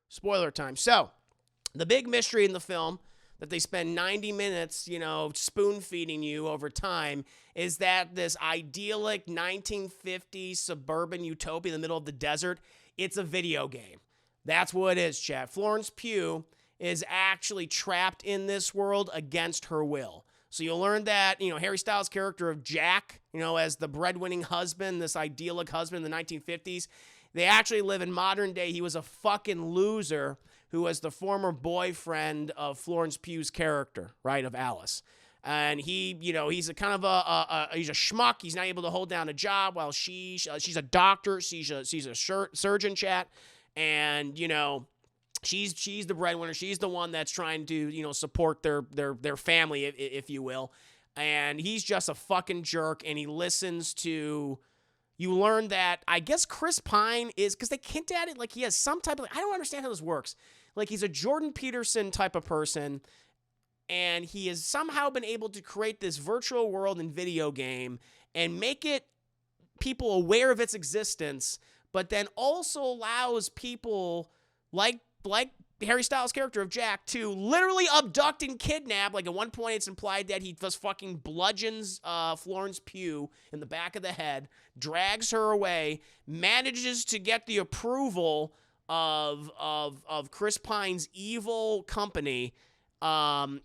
Spoiler time. So, the big mystery in the film that they spend 90 minutes, spoon feeding you over time is that this idyllic 1950s suburban utopia in the middle of the desert, it's a video game. That's what it is, chat. Florence Pugh is actually trapped in this world against her will. So you'll learn that, Harry Styles' character of Jack, as the breadwinning husband, this idyllic husband in the 1950s, they actually live in modern day. He was a fucking loser who was the former boyfriend of Florence Pugh's character, right, of Alice. And he's a kind of he's a schmuck. He's not able to hold down a job while she's a doctor. She's a surgeon, chat. And, she's the breadwinner. She's the one that's trying to, support their family, if you will. And he's just a fucking jerk. And he listens to, you learn that, I guess Chris Pine is, because they hint at it, like he has some type of, I don't understand how this works. Like he's a Jordan Peterson type of person. And he has somehow been able to create this virtual world and video game and make it people aware of its existence, but then also allows people like Harry Styles' character of Jack to literally abduct and kidnap. Like at one point it's implied that he just fucking bludgeons Florence Pugh in the back of the head, drags her away, manages to get the approval of Chris Pine's evil company, and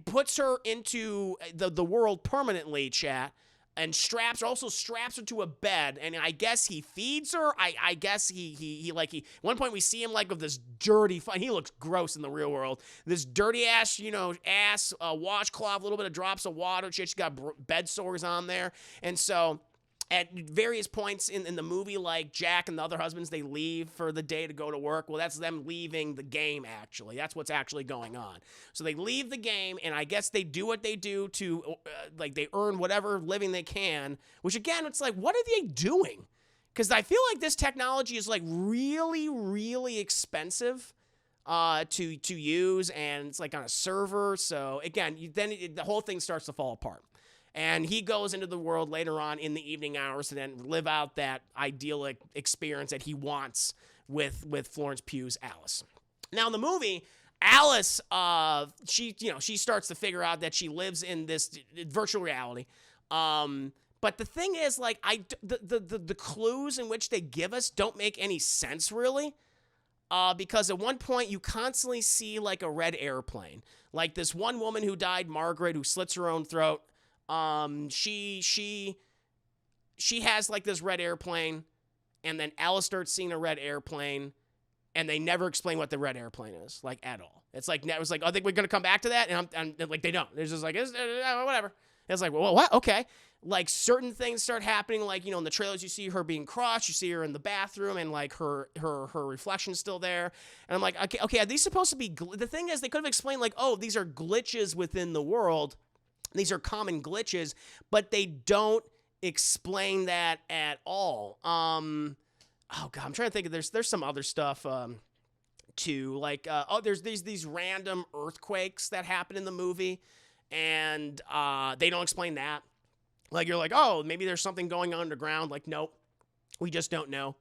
puts her into the world permanently, chat, and straps her to a bed, and I guess he feeds her. I guess he at one point we see him like with this dirty, he looks gross in the real world. This dirty ass, washcloth, a little bit of drops of water. She's got bed sores on there, and so at various points in the movie, like Jack and the other husbands, they leave for the day to go to work. Well, that's them leaving the game, actually. That's what's actually going on. So they leave the game, and I guess they do what they do to, they earn whatever living they can, which, again, it's like, what are they doing? Because I feel like this technology is, really, really expensive to use, and it's, on a server. So, again, the whole thing starts to fall apart. And he goes into the world later on in the evening hours to then live out that idyllic experience that he wants with Florence Pugh's Alice. Now, in the movie, Alice, she starts to figure out that she lives in this virtual reality. But the thing is, the clues in which they give us don't make any sense, really. Because at one point you constantly see, a red airplane. Like this one woman who died, Margaret, who slits her own throat. She has this red airplane, and then Alice starts seeing a red airplane, and they never explain what the red airplane is, at all. It's I think we're gonna come back to that, and they don't. It's just whatever. It's well, what? Okay. Certain things start happening, in the trailers you see her being crushed, you see her in the bathroom, and her reflection's still there. And I'm like, okay, are these supposed to be? The thing is, they could have explained these are glitches within the world. These are common glitches, but they don't explain that at all. Oh God, I'm trying to think of there's some other stuff too. There's these random earthquakes that happen in the movie, and they don't explain that. You're oh, maybe there's something going on underground. Nope, we just don't know.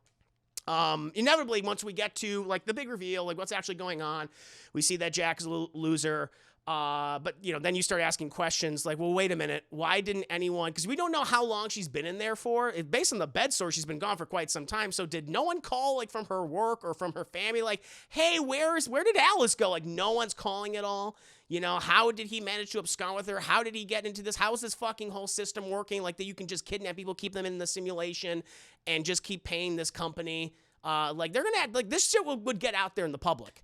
Inevitably, once we get to the big reveal, what's actually going on, we see that Jack is a loser. But then you start asking questions well, wait a minute, why didn't anyone, because we don't know how long she's been in there for. Based on the bed sore, she's been gone for quite some time. So did no one call from her work or from her family hey, where did Alice go? No one's calling at all. How did he manage to abscond with her? How did he get into this? How is this fucking whole system working? That you can just kidnap people, keep them in the simulation, and just keep paying this company. They're gonna this shit would get out there in the public.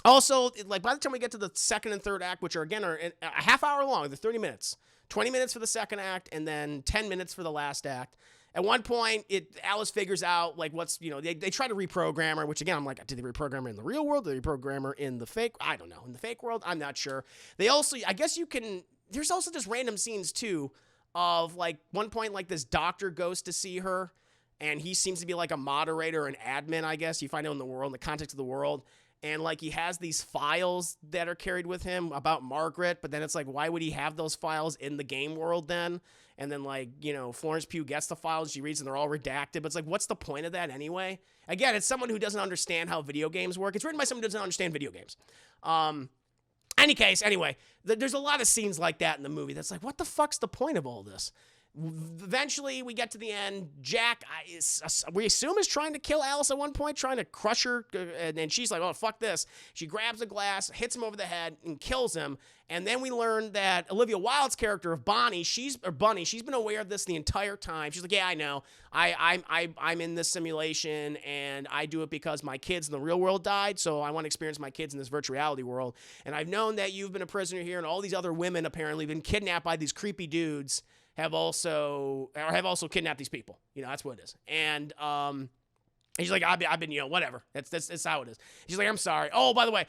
Also, by the time we get to the second and third act, which are a half hour long, they're 30 minutes, 20 minutes for the second act, and then 10 minutes for the last act. At one point, Alice figures out what's, they try to reprogram her, which again, I'm did they reprogram her in the real world? Did they reprogram her in the fake? I don't know. In the fake world, I'm not sure. They also, I guess there's also just random scenes too of one point, this doctor goes to see her, and he seems to be a moderator, an admin, I guess. You find out in the context of the world. And like he has these files that are carried with him about Margaret, but then it's like, why would he have those files in the game world then? And then like, you know, Florence Pugh gets the files, she reads and they're all redacted, but it's like, what's the point of that anyway? Again, it's someone who doesn't understand how video games work. It's written by someone who doesn't understand video games. Anyway, there's a lot of scenes like that in the movie that's like, what the fuck's the point of all this? Eventually, we get to the end. Jack, we assume, is trying to kill Alice at one point, trying to crush her, and then she's like, oh, fuck this. She grabs a glass, hits him over the head, and kills him. And then we learn that Olivia Wilde's character of Bunny, she's been aware of this the entire time. She's like, yeah, I know. I'm in this simulation, and I do it because my kids in the real world died, so I want to experience my kids in this virtual reality world. And I've known that you've been a prisoner here, and all these other women apparently have been kidnapped by these creepy dudes have also kidnapped these people. You know, that's what it is. And he's like, I've been, you know, whatever. That's how it is. She's like, I'm sorry. Oh, by the way,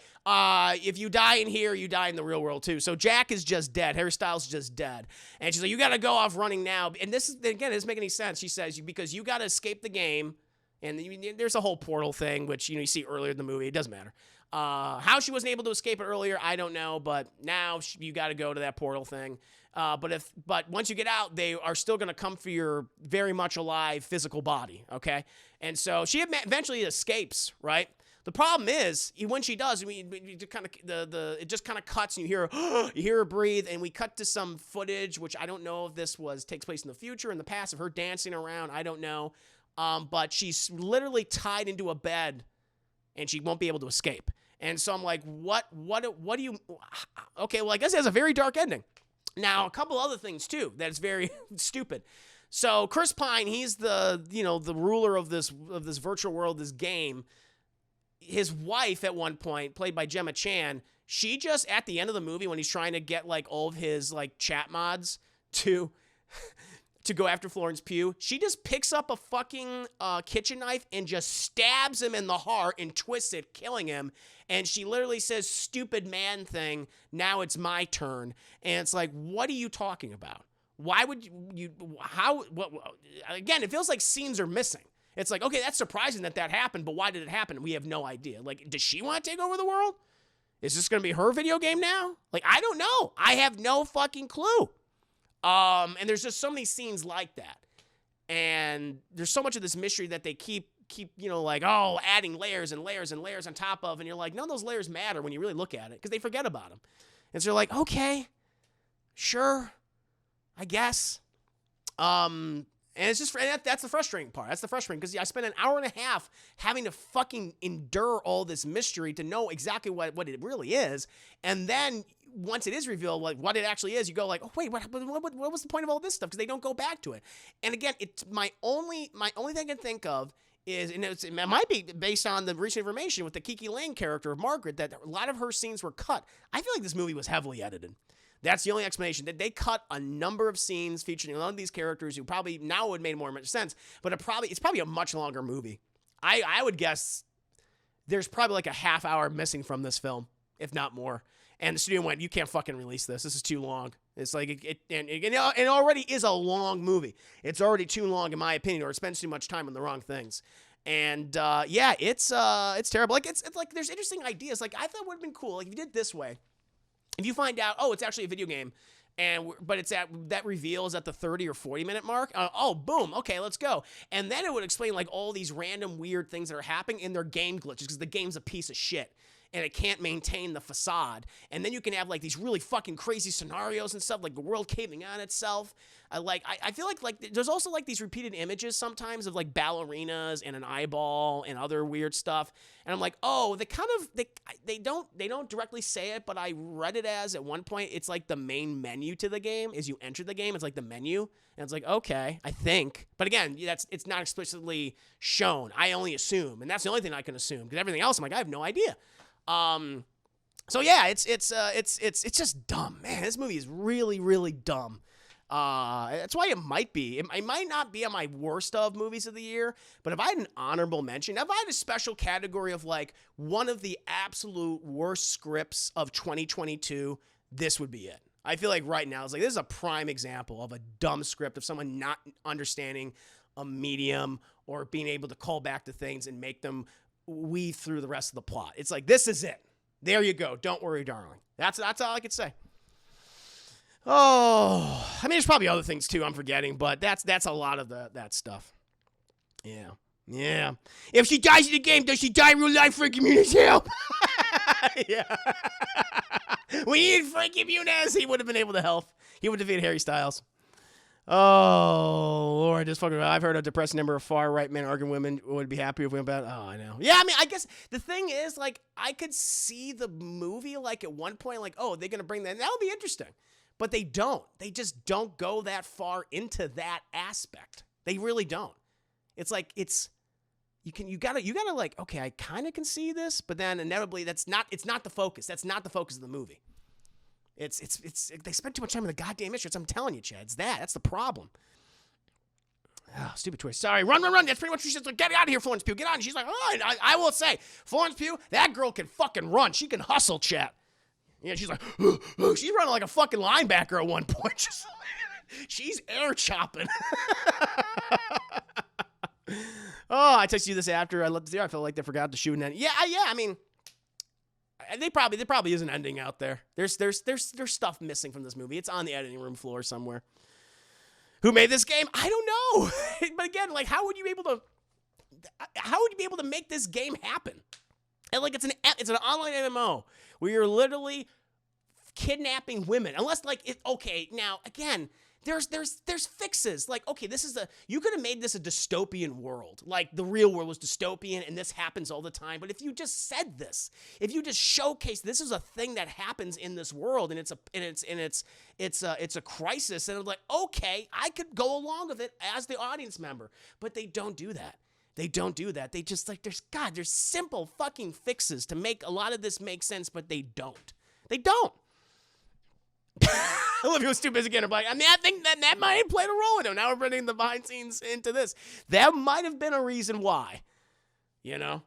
if you die in here, you die in the real world too. So Jack is just dead. Harry Styles is just dead. And she's like, you got to go off running now. And this is, again, it doesn't make any sense. She says, because you got to escape the game. And there's a whole portal thing, which, you know, you see earlier in the movie. It doesn't matter. How she wasn't able to escape it earlier, I don't know. But now you got to go to that portal thing. But once you get out, they are still going to come for your very much alive physical body, okay? And so she eventually escapes, right? The problem is when she does, it just kind of cuts, and you hear her breathe, and we cut to some footage, which I don't know if this takes place in the future, in the past, of her dancing around. I don't know, but she's literally tied into a bed, and she won't be able to escape. And so I'm like, what do you? Okay, well, I guess it has a very dark ending. Now, a couple other things, too, that's very stupid. So, Chris Pine, he's the ruler of this virtual world, this game. His wife, at one point, played by Gemma Chan, she just, at the end of the movie, when he's trying to get, like, all of his, like, chat mods to go after Florence Pugh, she just picks up a fucking kitchen knife and just stabs him in the heart and twists it, killing him. And she literally says, stupid man thing, now it's my turn. And it's like, what are you talking about? Why would again, it feels like scenes are missing. It's like, okay, that's surprising that happened, but why did it happen? We have no idea. Like, does she want to take over the world? Is this going to be her video game now? Like, I don't know. I have no fucking clue. And there's just so many scenes like that. And there's so much of this mystery that they keep, like, adding layers and layers and layers on top of, and you're like, none of those layers matter when you really look at it, because they forget about them. And so you're like, okay, sure, I guess. And it's just, that's the frustrating part. That's the frustrating, because I spent an hour and a half having to fucking endure all this mystery to know exactly what it really is. And then once it is revealed, like, what it actually is, you go like, oh, wait, what was the point of all this stuff? Because they don't go back to it. And again, it's my only thing I can think of is, and it might be based on the recent information with the KiKi Layne character of Margaret, that a lot of her scenes were cut. I feel like this movie was heavily edited. That's the only explanation. That they cut a number of scenes featuring a lot of these characters who probably now would make more sense, but it's probably a much longer movie. I would guess there's probably like a half hour missing from this film, if not more. And the studio went, you can't fucking release this. This is too long. It's like, it already is a long movie. It's already too long, in my opinion, or it spends too much time on the wrong things. And yeah, it's terrible. Like, it's like, there's interesting ideas. Like, I thought it would have been cool, like, if you did it this way. If you find out, it's actually a video game, but it's that reveal is at the 30 or 40 minute mark. Boom. Okay, let's go. And then it would explain like all these random weird things that are happening in their game glitches, because the game's a piece of shit and it can't maintain the facade. And then you can have like these really fucking crazy scenarios and stuff, like the world caving on itself. I feel like there's also like these repeated images sometimes of like ballerinas and an eyeball and other weird stuff. And I'm like, they don't directly say it, but I read it as, at one point, it's like the main menu to the game. As you enter the game, it's like the menu. And it's like, okay, I think. But again, it's not explicitly shown. I only assume. And that's the only thing I can assume, because everything else, I'm like, I have no idea. So yeah, it's just dumb, man. This movie is really, really dumb. That's why it might not be on my worst of movies of the year, but if I had an honorable mention, if I had a special category of like one of the absolute worst scripts of 2022, this would be it. I feel like right now, it's like, this is a prime example of a dumb script of someone not understanding a medium or being able to call back to things and make them weave through the rest of the plot. It's like, this is it. There you go. Don't worry, darling. That's all I could say. Oh, I mean, there's probably other things too I'm forgetting, but that's a lot of that stuff. Yeah. If she dies in the game, does she die in real life? Frankie Muniz help. Yeah. We needed Frankie Muniz. He would have been able to help. He would defeat Harry Styles. Oh, Lord, just fucking. I've heard a depressing number of far-right men arguing women would be happy if we went back. Oh, I know. Yeah, I mean, I guess the thing is, like, I could see the movie, like, at one point, like, oh, they're going to bring that. That would be interesting. But they don't. They just don't go that far into that aspect. They really don't. It's like, you gotta like, okay, I kind of can see this, but then inevitably it's not the focus. That's not the focus of the movie. It's they spend too much time on the goddamn issues. I'm telling you, Chad. That's the problem. Oh, stupid twist. Sorry. Run. That's pretty much what she said. Like, get out of here, Florence Pugh. Get on. She's like, oh, I will say, Florence Pugh, that girl can fucking run. She can hustle, Chad. Yeah, she's like, she's running like a fucking linebacker at one point. She's air chopping. Oh, I texted you this after I left the theater. I felt like they forgot to shoot an end. Yeah. I mean, there probably is an ending out there. There's stuff missing from this movie. It's on the editing room floor somewhere. Who made this game? I don't know. But again, like, how would you be able to make this game happen? And like, it's an online MMO where you're literally kidnapping women. Unless okay, now again, there's fixes. Like, okay, you could have made this a dystopian world. Like, the real world was dystopian and this happens all the time. But if you just said this, if you just showcase this is a thing that happens in this world and it's a crisis, and I'm like, okay, I could go along with it as the audience member. But they don't do that. They don't do that. They just like, there's simple fucking fixes to make a lot of this make sense, but they don't. They don't. Olivia was too busy getting her bike. I mean, I think that might have played a role in it. Now we're bringing the behind scenes into this. That might have been a reason why. You know?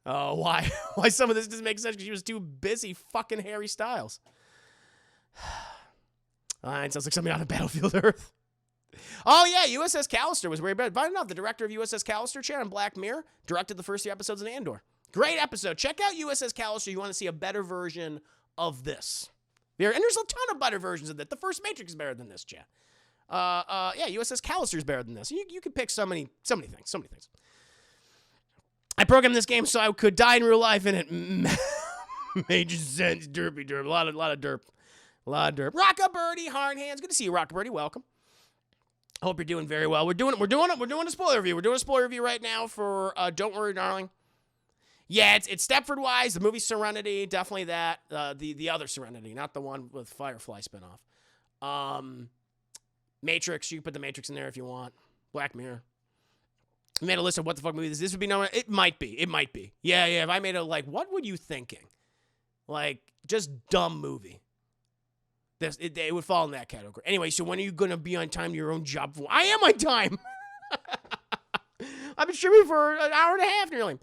Oh, why some of this doesn't make sense because she was too busy fucking Harry Styles. It sounds like something out of Battlefield Earth. Oh, yeah, USS Callister was very bad. But enough, the director of USS Callister, Chad, on Black Mirror, directed the first 3 episodes of Andor. Great episode. Check out USS Callister. You want to see a better version of this. And there's a ton of better versions of that. The first Matrix is better than this, Chad. Yeah, USS Callister is better than this. You can pick so many things. I programmed this game so I could die in real life, and it major sense. Derp. A lot of derp. Rocka Birdie, hard hands. Good to see you, Rocka Birdie. Welcome. Hope you're doing very well. We're doing a spoiler review. We're doing a spoiler review right now for Don't Worry, Darling. Yeah, it's Stepford Wise, the movie Serenity, definitely that. The other Serenity, not the one with Firefly spinoff. Matrix, you can put the Matrix in there if you want. Black Mirror. I made a list of what the fuck movies this would be known. It might be. Yeah. If I made a what were you thinking? Like, just dumb movie. It would fall in that category. Anyway, so when are you gonna be on time to your own job? I am on time. I've been streaming for an hour and a half nearly.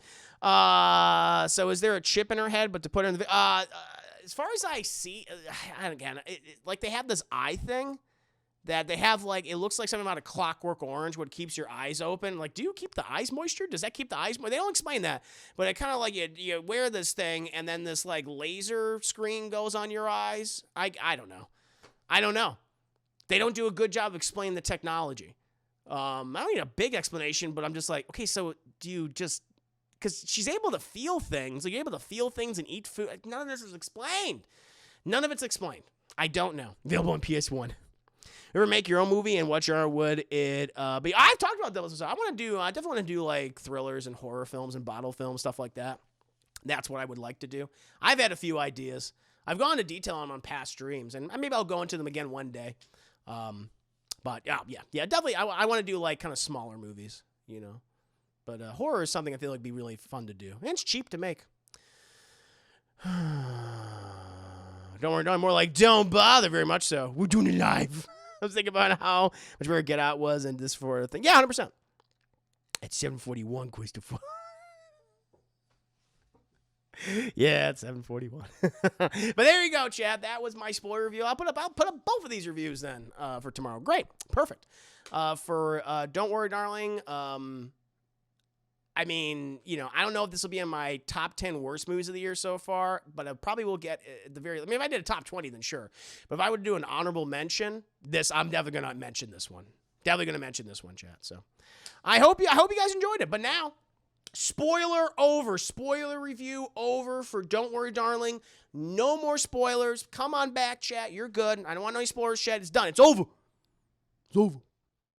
So is there a chip in her head? But to put her in the as far as I see, again, like they have this eye thing that they have, like, it looks like something out of Clockwork Orange, what keeps your eyes open. Like, do you keep the eyes moisture? Does that keep the eyes moisture? They don't explain that, but it kind of like you wear this thing and then this like laser screen goes on your eyes. I don't know. They don't do a good job of explaining the technology. I don't need a big explanation, but I'm just like, okay, so do you just, because she's able to feel things. Like, you're able to feel things and eat food. None of this is explained. None of it's explained. I don't know. Available on PS1. Ever make your own movie, and what genre would it be? I've talked about those. I definitely want to do like thrillers and horror films and bottle films, stuff like that. That's what I would like to do. I've had a few ideas. I've gone into detail on past streams, and maybe I'll go into them again one day. But yeah, definitely. I want to do like kind of smaller movies, you know. But horror is something I feel like would be really fun to do, and it's cheap to make. Don't worry, more like don't bother very much. So we're doing it live. I was thinking about how much better Get Out was and this for a thing. Yeah, 100%. At 7:41, Christopher. Yeah, it's 7:41. But there you go, Chad. That was my spoiler review. I'll put up both of these reviews then for tomorrow. Great, perfect. For Don't Worry, Darling. I mean, you know, I don't know if this will be in my top 10 worst movies of the year so far, but I probably will get at the very, I mean, if I did a top 20, then sure. But if I would do an honorable mention, I'm definitely going to mention this one. Definitely going to mention this one, chat. So I hope you guys enjoyed it. But now, spoiler over. Spoiler review over for Don't Worry, Darling. No more spoilers. Come on back, chat. You're good. I don't want any spoilers, chat. It's done. It's over. It's over.